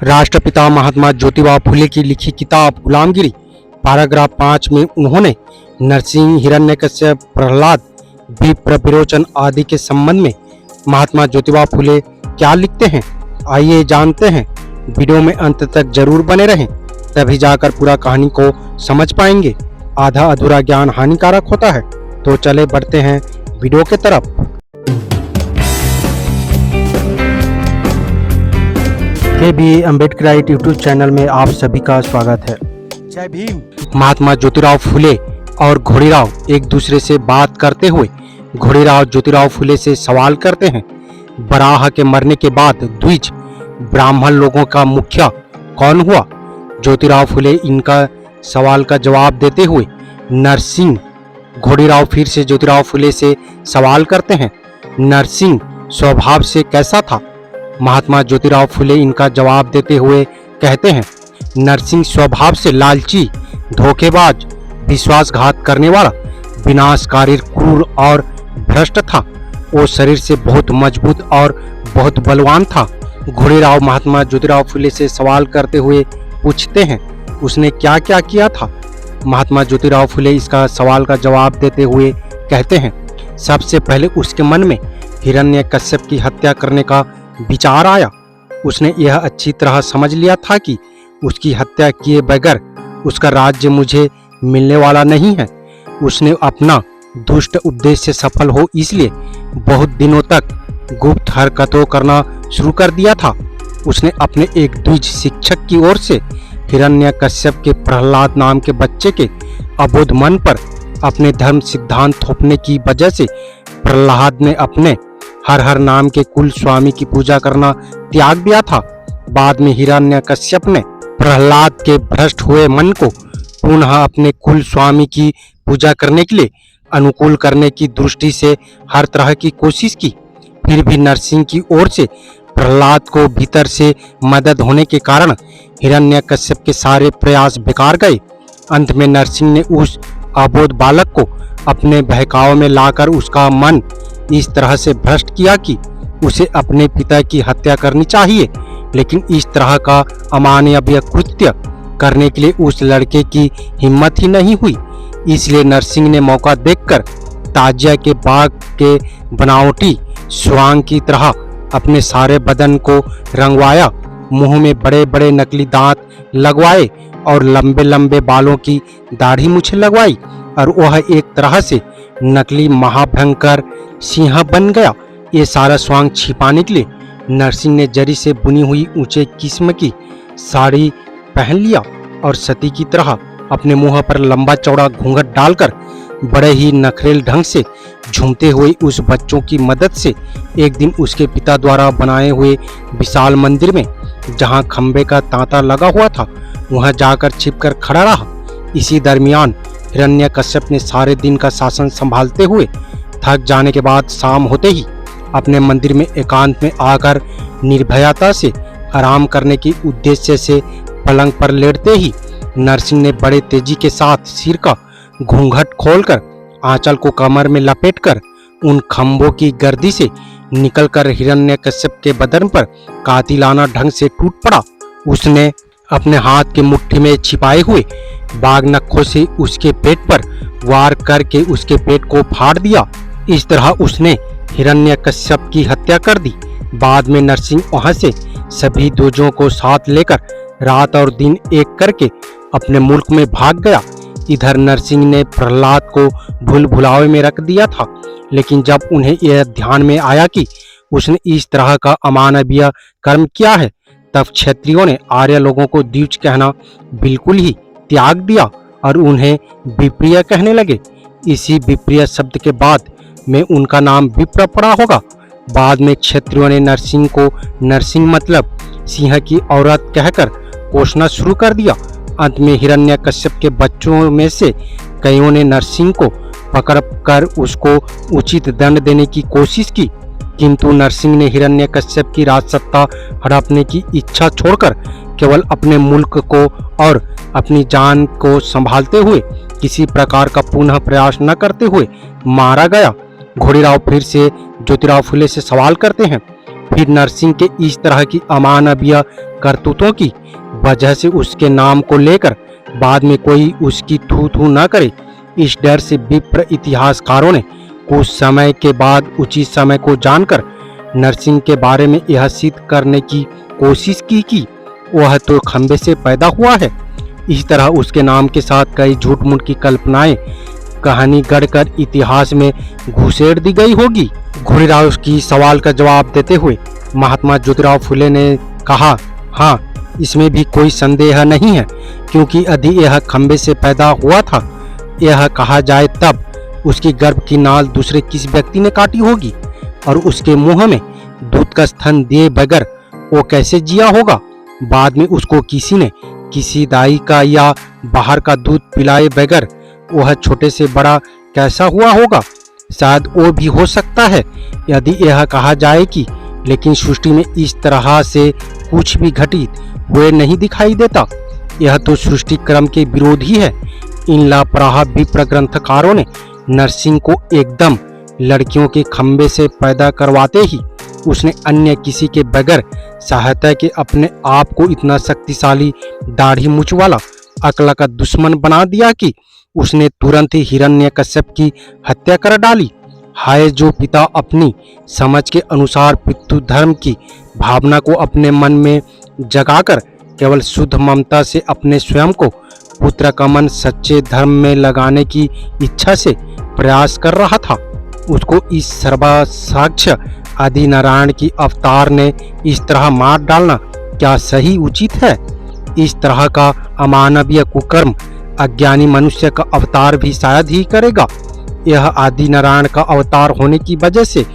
राष्ट्रपिता महात्मा ज्योतिबा फुले की लिखी किताब गुलामगिरी पैराग्राफ 5 में उन्होंने नरसिंह, हिरण्यकश्यप, प्रहलाद, विप्र, विरोचन आदि के संबंध में महात्मा ज्योतिबा फुले क्या लिखते हैं, आइए जानते हैं। वीडियो में अंत तक जरूर बने रहें, तभी जाकर पूरा कहानी को समझ पाएंगे। आधा अधूरा ज्ञान हानिकारक होता है। तो चले बढ़ते हैं वीडियो के तरफ। के अम्बेडकराइट यूट्यूब चैनल में आप सभी का स्वागत है। जय भीम। महात्मा ज्योतिराव फुले और घोड़ीराव एक दूसरे से बात करते हुए घोड़ीराव ज्योतिराव फुले से सवाल करते हैं, बराह के मरने के बाद द्विज ब्राह्मण लोगों का मुखिया कौन हुआ? ज्योतिराव फुले इनका सवाल का जवाब देते हुए नरसिंह। घोड़ीराव फिर से ज्योतिराव फुले से सवाल करते हैं, नरसिंह स्वभाव से कैसा था? महात्मा ज्योतिराव फुले इनका जवाब देते हुए कहते हैं, नरसिंह स्वभाव से लालची, धोखेबाज, विश्वासघात करने वाला, विनाशकारी, क्रूर और भ्रष्ट था। वो शरीर से बहुत मजबूत और बहुत बलवान था। घोड़ीराव महात्मा ज्योतिराव फुले से सवाल करते हुए पूछते हैं, उसने क्या क्या किया था? महात्मा ज्योतिराव फुले इसका सवाल का जवाब देते हुए कहते हैं, सबसे पहले उसके मन में हिरण्यकश्यप की हत्या करने का विचार आया। उसने यह अच्छी तरह समझ लिया था कि उसकी हत्या किए बगैर उसका राज्य मुझे मिलने वाला नहीं है। उसने अपना दुष्ट उद्देश्य सफल हो इसलिए बहुत दिनों तक गुप्त हरकतों करना शुरू कर दिया था। उसने अपने एक द्विज शिक्षक की ओर से हिरण्यकश्यप के प्रहलाद नाम के बच्चे के अबोध मन पर अपने धर्म सिद्धांत थोपने की वजह से प्रहलाद ने अपने हर हर नाम के कुल स्वामी की पूजा करना त्याग दिया था। बाद में हिरण्यकश्यप ने प्रहलाद के भ्रष्ट हुए मन को पुनः अपने कुल स्वामी की पूजा करने के लिए अनुकूल करने की दृष्टि से हर तरह की कोशिश की। फिर भी नरसिंह की ओर से प्रहलाद को भीतर से मदद होने के कारण हिरण्यकश्यप के सारे प्रयास बेकार गए। अंत में नरसिंह ने उस अबोध बालक को अपने बहकाव में लाकर उसका मन इस तरह से भ्रष्ट किया कि उसे अपने पिता की हत्या करनी चाहिए, लेकिन इस तरह का अमानवीय कृत्य करने के लिए उस लड़के की हिम्मत ही नहीं हुई। इसलिए नरसिंह ने मौका देखकर ताजिया के बाग के बनावटी स्वांग की तरह अपने सारे बदन को रंगवाया, मुंह में बड़े बड़े नकली दांत लगवाए और लंबे लंबे बालों की दाढ़ी मूछें लगवाई और वह एक तरह से नकली महाभयंकर सिंह बन गया। ये सारा स्वांग छिपाने के लिए नरसिंह ने जरी से बुनी हुई ऊंचे किस्म की साड़ी पहन लिया और सती की तरह अपने मुंह पर लंबा चौड़ा घूंघट डालकर बड़े ही नखरेल ढंग से झूमते हुए उस बच्चों की मदद से एक दिन उसके पिता द्वारा बनाए हुए विशाल मंदिर में, जहां खंबे का तांता लगा हुआ था, वहां जाकर छिपकर खड़ा रहा। इसी दरमियान हिरण्यकश्यप ने सारे दिन का शासन संभालते हुए थक जाने के बाद शाम होते ही अपने मंदिर में एकांत में आकर निर्भयता से आराम करने के उद्देश्य से पलंग पर लेटते ही नरसिंह ने बड़े तेजी के साथ सिर का घूंघट खोलकर आंचल को कमर में लपेटकर उन खंभों की गर्दी से निकलकर हिरण्यकश्यप के बदन पर कातिलाना ढंग से टूट पड़ा। उसने अपने हाथ के मुट्ठी में छिपाए हुए बाघ नखों से उसके पेट पर वार करके उसके पेट को फाड़ दिया। इस तरह उसने हिरण्यकश्यप की हत्या कर दी। बाद में नरसिंह वहां से सभी द्विजों को साथ लेकर रात और दिन एक करके अपने मुल्क में भाग गया। इधर नरसिंह ने प्रहलाद को भूल भुलावे में रख दिया था, लेकिन जब उन्हें यह ध्यान में आया कि उसने इस तरह का अमानवीय कर्म किया है, तब क्षत्रियों ने आर्य लोगों को द्विज कहना बिल्कुल ही त्याग दिया और उन्हें विप्रिय कहने लगे। इसी विप्रिय शब्द के बाद में उनका नाम विप्र पड़ा होगा। बाद में क्षत्रियों ने नरसिंह को नरसिंह मतलब सिंह की औरत कहकर पोषना शुरू कर दिया। अंत में हिरण्यकश्यप के बच्चों में से कईयों ने नरसिंह को पकड़कर उसको उचित दंड देने की कोशिश की, किंतु नरसिंह ने हिरण्यकश्यप की राजसत्ता हड़पने की इच्छा छोड़कर केवल अपने मुल्क को और अपनी जान को संभालते हुए किसी प्रकार का पुनः प्रयास न करते हुए मारा गया। घोड़ीराव फिर से ज्योतिराव फुले से सवाल करते हैं, फिर नरसिंह के इस तरह की अमानवीय करतूतों की वजह से उसके नाम को लेकर बाद में कोई उसकी थू थू न करे, इस डर से विप्र इतिहासकारों ने कुछ समय के बाद उचित समय को जानकर नरसिंह के बारे में यह सिद्ध करने की कोशिश की कि वह तो खंबे से पैदा हुआ है। इस तरह उसके नाम के साथ कई झूठ मूठ की कल्पनाएं कहानी गढ़कर इतिहास में घुसेड़ दी गई होगी। घोड़ीराव की सवाल का जवाब देते हुए महात्मा ज्योतिराव फुले ने कहा, हाँ, इसमें भी कोई संदेह नहीं है, क्योंकि यदि यह खंबे से पैदा हुआ था, यह कहा जाए तब उसकी गर्भ की नाल दूसरे किसी व्यक्ति ने काटी होगी और उसके मुंह में दूध का स्तन दिए बगैर वो कैसे जिया होगा। बाद में उसको किसी ने किसी दाई का या बाहर का दूध पिलाए बगैर वह छोटे से बड़ा कैसा हुआ होगा। शायद वो भी हो सकता है यदि यह कहा जाए कि लेकिन सृष्टि में इस तरह से कुछ भी घटित हुए नहीं दिखाई देता। यह तो सृष्टि क्रम के विरोधी है। इन लापरवाह विप्र ग्रंथकारों ने नरसिंह को एकदम लड़कियों के खंबे से पैदा करवाते ही उसने अन्य किसी के बगैर सहायता के अपने आप को इतना शक्तिशाली दाढ़ी मूछ वाला अकल का दुश्मन बना दिया कि उसने तुरंत ही हिरण्यकश्यप की हत्या कर डाली। हाय, जो पिता अपनी समझ के अनुसार पितृ धर्म की भावना को अपने मन में जगाकर केवल शुद्ध ममता से अपने स्वयं को पुत्र का मन सच्चे धर्म में लगाने की इच्छा से प्रयास कर रहा था, उसको इस सर्वसाक्ष आदि नारायण की अवतार ने इस तरह मार डालना क्या सही उचित है। इस तरह का अमानवीय कुकर्म अज्ञानी मनुष्य का अवतार भी शायद ही करेगा। यह आदि नारायण का अवतार होने की वजह से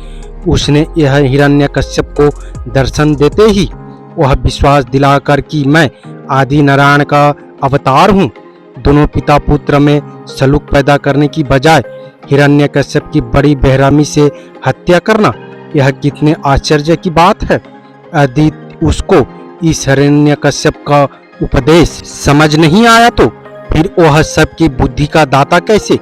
उसने यह हिरण्यकश्यप को दर्शन देते ही वह विश्वास दिलाकर कि मैं आदि नारायण का अवतार हूँ। दोनों पिता पुत्र में सलूक पैदा करने की बजाय हिरण्यकश्यप की बड़ी बेरहमी से हत्या करना, यह कितने आश्चर्य की बात है। यदि उसको इस हिरण्यकश्यप का उपदेश समझ नहीं आया तो फिर वह सबकी बुद्धि का दाता कैसे।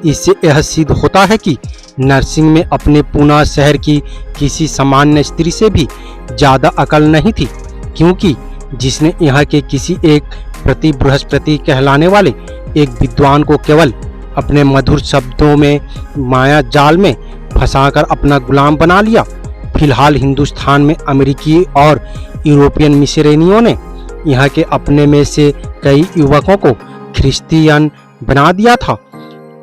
इससे यह सिद्ध होता है कि नरसिंह में अपने पूना शहर की किसी सामान्य स्त्री से भी ज्यादा अकल नहीं थी, क्योंकि जिसने यहाँ के किसी एक प्रति बृहस्पति कहलाने वाले एक विद्वान को केवल अपने मधुर शब्दों में माया जाल में फंसाकर अपना गुलाम बना लिया। फिलहाल हिंदुस्तान में अमेरिकी और यूरोपियन मिशनरियों ने यहाँ के अपने में से कई युवकों को ख्रिस्तियन बना दिया था,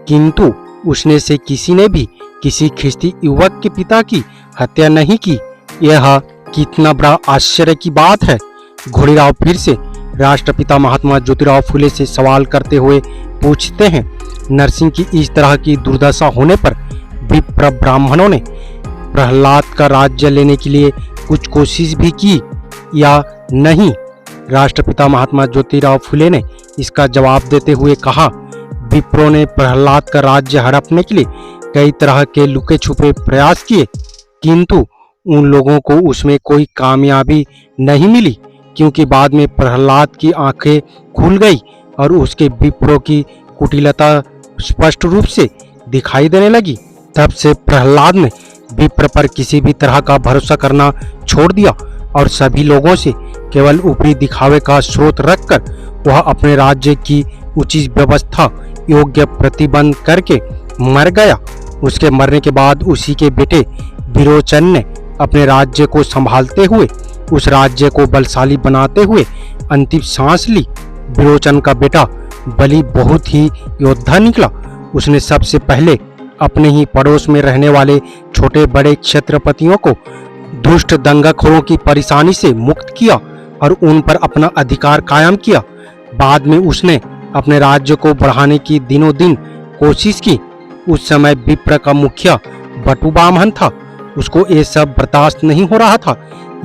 किंतु उसने से किसी ने भी किसी ख्रिस्ती युवक के पिता की हत्या नहीं की। यह कितना बड़ा आश्चर्य की बात है। घोड़ीराव फिर से राष्ट्रपिता महात्मा ज्योतिराव फुले से सवाल करते हुए पूछते हैं, नरसिंह की इस तरह की दुर्दशा होने पर विप्र ब्राह्मणों ने प्रहलाद का राज्य लेने के लिए कुछ कोशिश भी की या नहीं। राष्ट्रपिता महात्मा ज्योतिराव फुले ने इसका जवाब देते हुए कहा, विप्रों ने प्रहलाद का राज्य हड़पने के लिए कई तरह के लुके छुपे प्रयास किए, किंतु उन लोगों को उसमें कोई कामयाबी नहीं मिली, क्योंकि बाद में प्रहलाद की आंखें खुल गई और उसके विप्रों की कुटिलता स्पष्ट रूप से दिखाई देने लगी। तब से प्रहलाद ने विप्र पर किसी भी तरह का भरोसा करना छोड़ दिया और सभी लोगों से केवल ऊपरी दिखावे का स्रोत रखकर वह अपने राज्य की उचित व्यवस्था योग्य प्रतिबंध करके मर गया। उसके मरने के बाद उसी के बेटे विरोचन ने अपने राज्य को संभालते हुए उस राज्य को बलशाली बनाते हुए अंतिम सांस ली। विरोचन का बेटा बलि बहुत ही योद्धा निकला। उसने सबसे पहले अपने ही पड़ोस में रहने वाले छोटे बड़े क्षेत्रपतियों को दुष्ट दंगाखोरों की परेशानी से मुक्त किया और उन पर अपना अधिकार कायम किया। बाद में उसने अपने राज्य को बढ़ाने की दिनों दिन कोशिश की। उस समय विप्र का मुखिया बटुबामन था। उसको ये सब बर्दाश्त नहीं हो रहा था,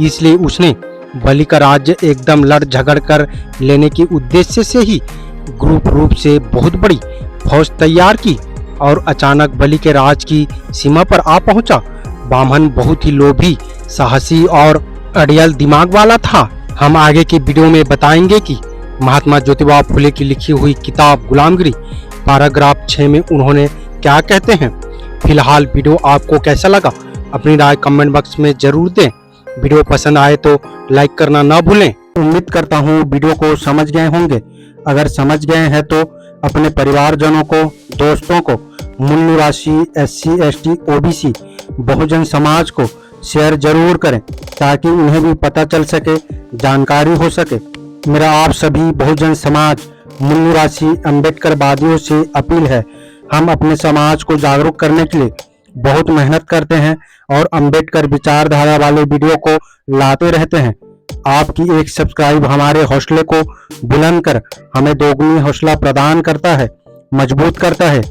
इसलिए उसने बलि का राज्य एकदम लड़ झगड़ कर लेने के उद्देश्य से ही ग्रुप रूप से बहुत बड़ी फौज तैयार की और अचानक बलि के राज की सीमा पर आ पहुंचा। बामन बहुत ही लोभी, साहसी और अड़ियल दिमाग वाला था। हम आगे की वीडियो में बताएंगे कि महात्मा ज्योतिबा फुले की लिखी हुई किताब गुलामगिरी पैराग्राफ 6 में उन्होंने क्या कहते हैं। फिलहाल वीडियो आपको कैसा लगा अपनी राय कमेंट बॉक्स में जरूर दें। वीडियो पसंद आए तो लाइक करना ना भूलें। उम्मीद करता हूँ वीडियो को समझ गए होंगे। अगर समझ गए हैं तो अपने परिवारजनों को, दोस्तों को मूल्य राशि SC ST OBC Bahujan Samaj को शेयर जरूर करें ताकि उन्हें भी पता चल सके, जानकारी हो सके। मेरा आप सभी बहुजन समाज मूल्य राशि अम्बेडकरवादियों से अपील है, हम अपने समाज को जागरूक करने के लिए बहुत मेहनत करते हैं और अम्बेडकर विचारधारा वाले वीडियो को लाते रहते हैं। आपकी एक सब्सक्राइब हमारे हौसले को बुलंद कर हमें दोगुनी हौसला प्रदान करता है, मजबूत करता है।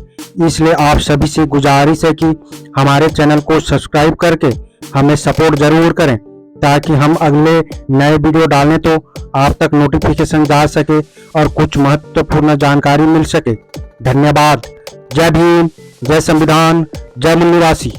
इसलिए आप सभी से गुजारिश है कि हमारे चैनल को सब्सक्राइब करके हमें सपोर्ट जरूर करें ताकि हम अगले नए वीडियो डालें तो आप तक नोटिफिकेशन जा सके और कुछ महत्वपूर्ण जानकारी मिल सके। धन्यवाद। जय भीम, जय संविधान, जय मूल्य राशि।